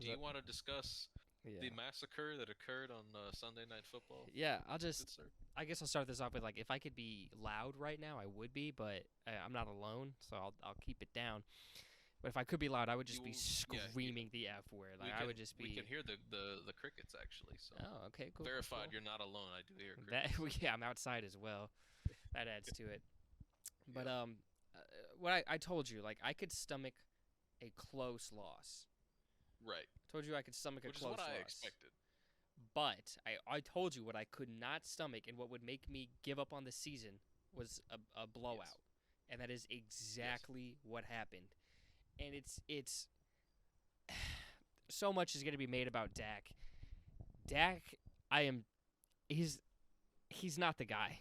Do you want to discuss the Yeah. massacre that occurred on Sunday Night Football? Yeah, Good sir. I guess I'll start this off with like if I could be loud right now, I would be, but I'm not alone, so I'll keep it down. But if I could be loud, I would just be Yeah, screaming the F word. Like we I can would just we can be, hear the crickets actually. So oh, okay, cool, cool, verified, cool. you're not alone. I do hear That crickets. yeah, I'm outside as well. That adds to it. But Yep. uh, what I told you, like I could stomach a close loss. Right. Told you I could stomach a Which is what close I loss. expected. But I told you what I could not stomach and what would make me give up on the season was a Yes. blowout. And that is Yes. exactly what happened. And it's so much is going to be made about Dak. Dak, I am he's he's not the guy.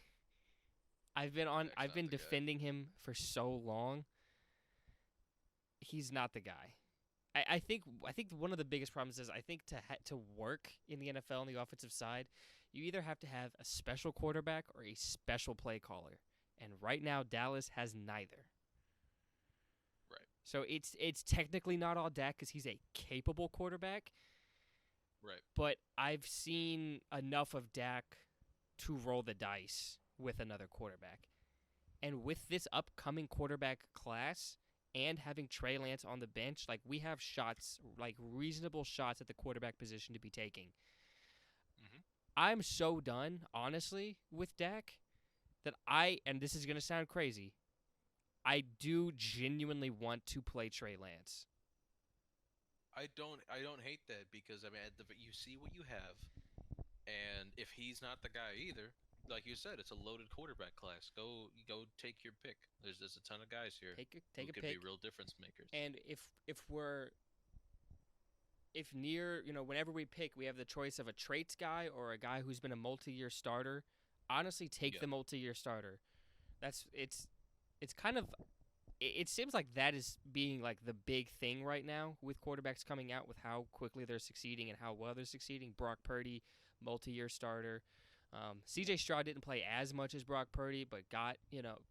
Dak's I've not been the guy. defending him for so long. He's not the guy. I think one of the biggest problems is I think to work in the NFL on the offensive side, you either have to have a special quarterback or a special play caller. And right now Dallas has neither. Right. So it's technically not all Dak cuz he's a capable quarterback, Right. but I've seen enough of Dak to roll the dice with another quarterback. And with this upcoming quarterback class and having Trey Lance on the bench, like we have shots, like reasonable shots at the quarterback position to be taking. Mhm. I'm so done, honestly, with Dak that and this is going to sound crazy, I do genuinely want to play Trey Lance. I don't hate that because I mean you see what you have, and if he's not the guy either, like you said, it's a loaded quarterback class. Go take your pick. There's a ton of guys here Take who a could be pick. real difference makers. And if near, whenever we pick, we have the choice of a traits guy or a guy who's been a multi-year starter. Honestly, take Yeah. the multi-year starter. That's it's kind of it seems like that is being like the big thing right now with quarterbacks coming out with how quickly they're succeeding and how well they're succeeding. Brock Purdy, multi-year starter. Yep. C.J. Stroud didn't play as much as Brock Purdy, but got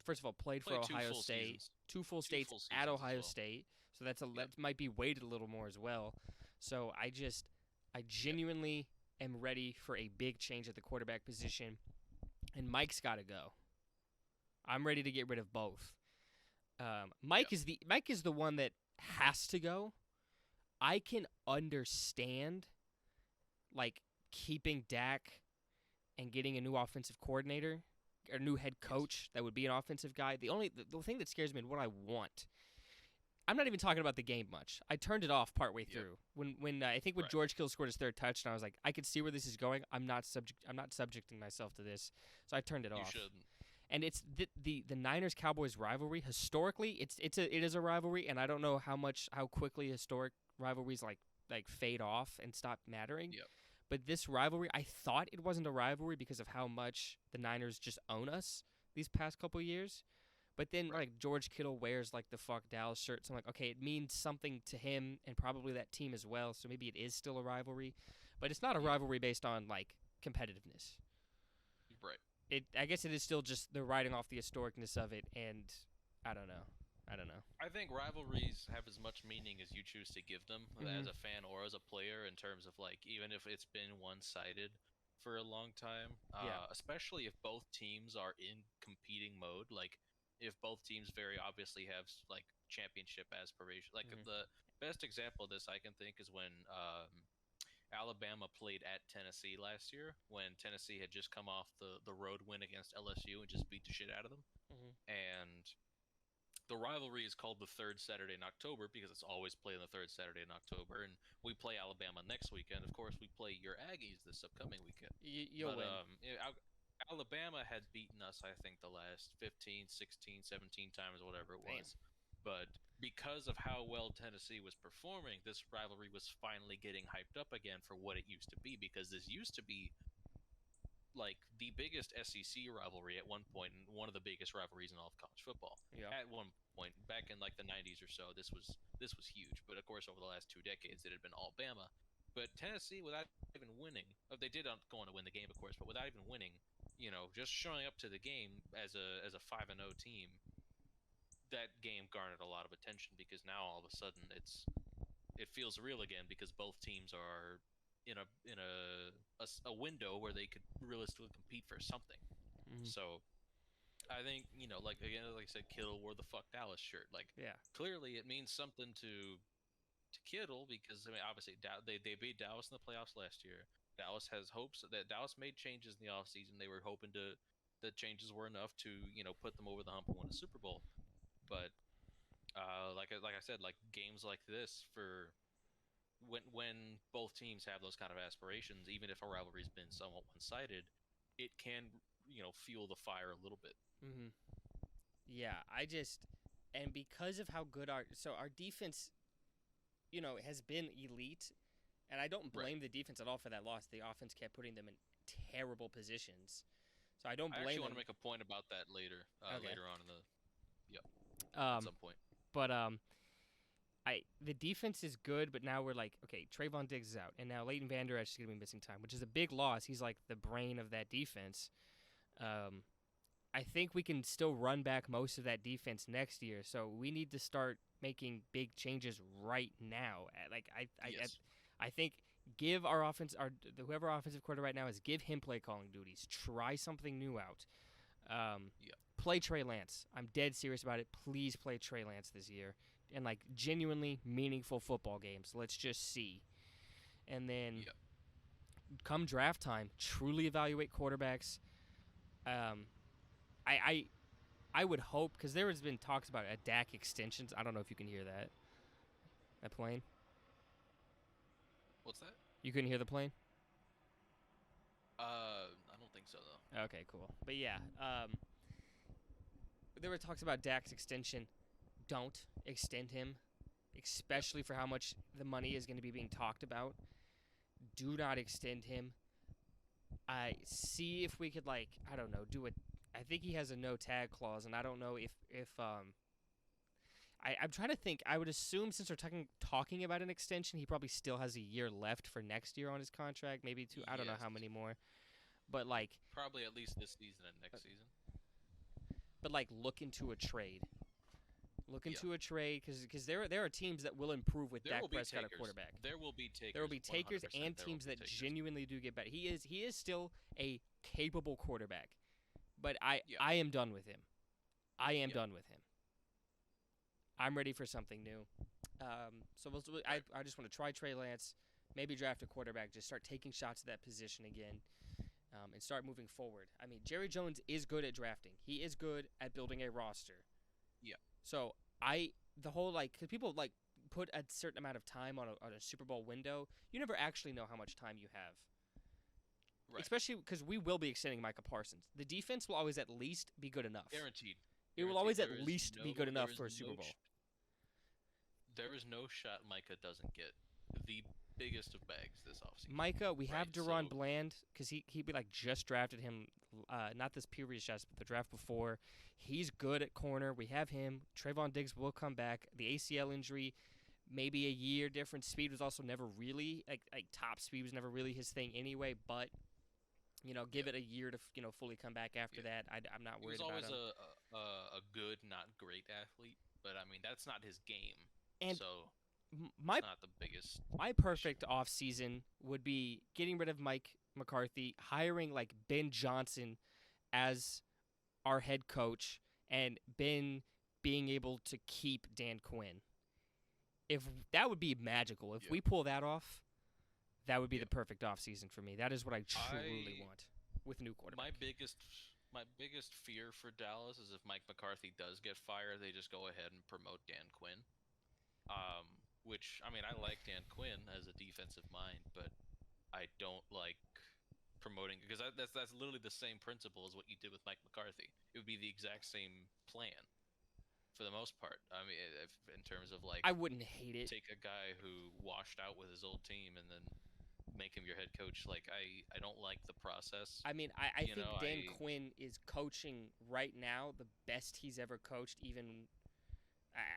first of all played for Played two Ohio full State, seasons. two full Two states full at seasons as Ohio well. State, so Yep. that might be weighted a little more as well. So I Yep. genuinely am ready for a big change at the quarterback position, and Mike's got to go. I'm ready to get rid of both. Yep. Mike is the one that has to go. I can understand like keeping Dak and getting a new offensive coordinator or new head Yes. coach that would be an offensive guy. The thing that scares me and what I want. I'm not even talking about the game much. I turned it off partway Yep. through when I think when Right. George Kittle scored his third touchdown. I was like, I could see where this is going. I'm not subjecting myself to this, so I turned it You off. shouldn't. And it's the Niners Cowboys rivalry. Historically, it is a rivalry, and I don't know how quickly historic rivalries like fade off and stop mattering. Yep. But this rivalry, I thought it wasn't a rivalry because of how much the Niners just own us these past couple years. But then Right. like George Kittle wears like the fuck Dallas shirt, so I'm like, okay, it means something to him and probably that team as well. So maybe it is still a rivalry, but it's not a Yep. rivalry based on like competitiveness. Right. I guess it is still just they're riding off the historicness of it, and I don't know. I don't know. I think rivalries have as much meaning as you choose to give them Hmm. as a fan or as a player in terms of like even if it's been one-sided for a long time, Yeah. especially if both teams are in competing mode, like if both teams very obviously have like championship aspirations. Like Hmm. the best example of this I can think is when Alabama played at Tennessee last year when Tennessee had just come off the road win against LSU and just beat the shit out of them. Hmm. And the rivalry is called the third Saturday in October because it's always played on the third Saturday in October, and we play Alabama next weekend. Of course, we play your Aggies this upcoming weekend. You'll But win. Alabama had beaten us, I think, the last 15, 16, 17 times, whatever it Damn. was. But because of how well Tennessee was performing, this rivalry was finally getting hyped up again for what it used to be. Because this used to be like the biggest SEC rivalry at one point, and one of the biggest rivalries in all of college football. Yeah. At one point, back in like the '90s or so, this was huge. But of course, over the last 2 decades, it had been all Bama. But Tennessee, without even winning, they did go on to win the game, of course, but without even winning, just showing up to the game as a 5-0 team, that game garnered a lot of attention because now all of a sudden it's it feels real again because both teams are in a window where they could realistically compete for something. Mm-hmm. So I think, like again, like I said, Kittle wore the "fuck Dallas" shirt. Like Yeah. clearly, it means something to Kittle because I mean, obviously, they beat Dallas in the playoffs last year. Dallas has hopes that Dallas made changes in the offseason. They were hoping to the changes were enough to put them over the hump and win a Super Bowl. But like I said, like games like this for when both teams have those kind of aspirations, even if a rivalry's been somewhat one-sided, it can fuel the fire a little bit. Mm-hmm. Yeah, and because of how good our defense, has been elite, and I don't Right. blame the defense at all for that loss. The offense kept putting them in terrible positions, so I don't I blame actually want them. to make a point about that later, Okay. later on in the yep, at Um, some point. but the defense is good, but now we're like, okay, Trayvon Diggs is out, and now Leighton Vander Esch is going to be missing time, which is a big loss. He's like the brain of that defense. I think we can still run back most of that defense next year, so we need to start making big changes right now. Like Yes. I think give our whoever our offensive coordinator right now is, give him play calling duties. Try something new out. Yep. Play Trey Lance. I'm dead serious about it. Please play Trey Lance this year, and like genuinely meaningful football games. Let's just see, and then Yep. come draft time, truly evaluate quarterbacks. Um, I I would hope, because there has been talks about a Dak extensions. I don't know if you can hear that. That plane? What's that? You couldn't hear the plane? I don't think so though. Okay, cool. But yeah, there were talks about Dak's extension. Don't extend him, especially for how much the money is going to be being talked about. Do not extend him. I see if we could, like, I don't know, do it. I think he has a no tag clause, and I don't know if I'm trying to think. I would assume, since we're talking about an extension, he probably still has a year left for next year on his contract, maybe two. I don't know Yes. how many more, but like, Probably at least this season and next season. look into a trade. Look Yeah. into a trade, because there are teams that will improve with There will Dak be Prescott at takers. quarterback. There will be takers. There will be takers 100% and there will teams be that takers. genuinely do get better. He is still a capable quarterback, but I Yeah. I am done with him. I am Yeah. done with him. I'm ready for something new. So I just want to try Trey Lance, maybe draft a quarterback, just start taking shots at that position again, and start moving forward. I mean, Jerry Jones is good at drafting. He is good at building a roster. Yeah. So the whole, because people put a certain amount of time on a Super Bowl window. You never actually know how much time you have. Right. Especially because we will be extending Micah Parsons. The defense will always at least be good enough. Guaranteed. It will always There at is least be good enough for a Super Bowl. There is no shot Micah doesn't get the biggest of bags this offseason. Micah, we have Deron so- Bland, because he just drafted him, not this previous draft, but the draft before. He's good at corner. We have him. Trayvon Diggs will come back. The ACL injury, maybe a year difference. Speed was also never really like top speed was never really his thing anyway. But give it a year to fully come back after that. I'm not worried about him. He was always a good, not great athlete, but I mean that's not his game. And so my it's not the biggest. My perfect offseason would be getting rid of Mike McCarthy, hiring like Ben Johnson as our head coach, and Ben being able to keep Dan Quinn. If that would be magical. If we pull that off, that would be the perfect offseason for me. That is what I truly want with new quarterback. My biggest fear for Dallas is if Mike McCarthy does get fired, they just go ahead and promote Dan Quinn. Which, I mean, I like Dan Quinn as a defensive mind, but I don't like promoting, because that's literally the same principle as what you did with Mike McCarthy. It would be the exact same plan for the most part. I mean, if, in terms of I wouldn't hate it. Take a guy who washed out with his old team and then make him your head coach. I don't like the process. I mean, I think Dan Quinn is coaching right now the best he's ever coached, even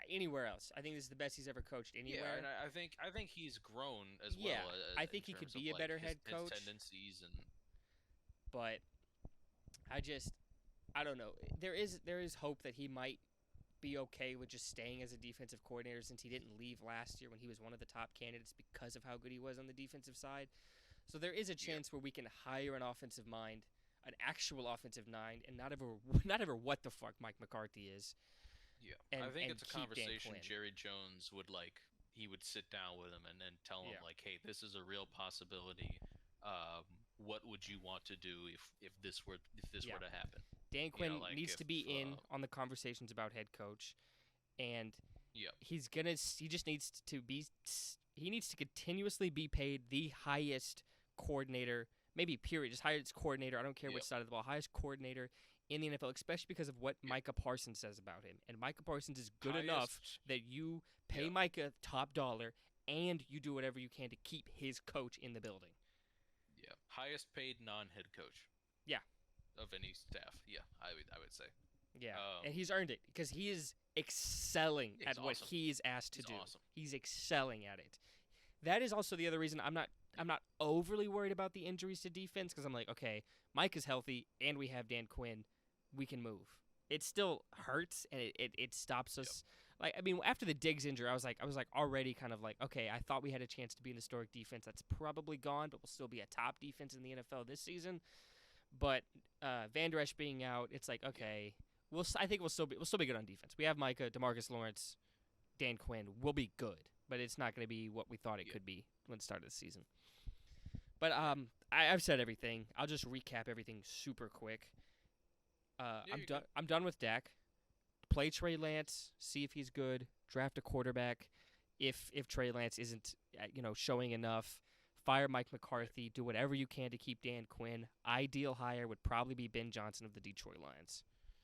anywhere else. I think this is the best he's ever coached anywhere. Yeah, and I think he's grown as well. Yeah, I think he could be a better head coach. His tendencies and. But I don't know. There is hope that he might be okay with just staying as a defensive coordinator since he didn't leave last year when he was one of the top candidates because of how good he was on the defensive side. So there is a chance where we can hire an offensive mind, an actual offensive mind, and not ever what the fuck Mike McCarthy is. Yeah, And, I think and it's a keep Dan conversation Quinn. Jerry Jones would he would sit down with him and then tell him Yeah. like, hey, this is a real possibility. What would you want to do if this were Yeah. to happen? Dan Quinn needs if to be in on the conversations about head coach, and yeah, he just needs to be. He needs to continuously be paid the highest coordinator, maybe period, just highest coordinator. I don't care which side of the ball, highest coordinator in the NFL, especially because of what Micah Parsons says about him. And Micah Parsons is good enough that you pay Micah top dollar and you do whatever you can to keep his coach in the building. Yeah, highest paid non-head coach. Yeah. Of any staff. Yeah, I would say. Yeah, and he's earned it because he is excelling at what awesome. he's asked to do. Awesome. He's excelling at it. That is also the other reason I'm not overly worried about the injuries to defense because I'm like, okay, Mike is healthy and we have Dan Quinn, we can move. It still hurts and it stops us. Like, I mean, after the Diggs injury, I was like already kind of like, okay, I thought we had a chance to be an historic defense. That's probably gone, but we'll still be a top defense in the NFL this season. But Van Der Esch being out, it's like, okay, I think we'll still be good on defense. We have Micah, DeMarcus Lawrence, Dan Quinn. We'll be good, but it's not going to be what we thought it could be when it started the season. But I've said everything. I'll just recap everything super quick. I'm done with Dak. Play Trey Lance, see if he's good. Draft a quarterback. If Trey Lance isn't showing enough, fire Mike McCarthy. Do whatever you can to keep Dan Quinn. Ideal hire would probably be Ben Johnson of the Detroit Lions.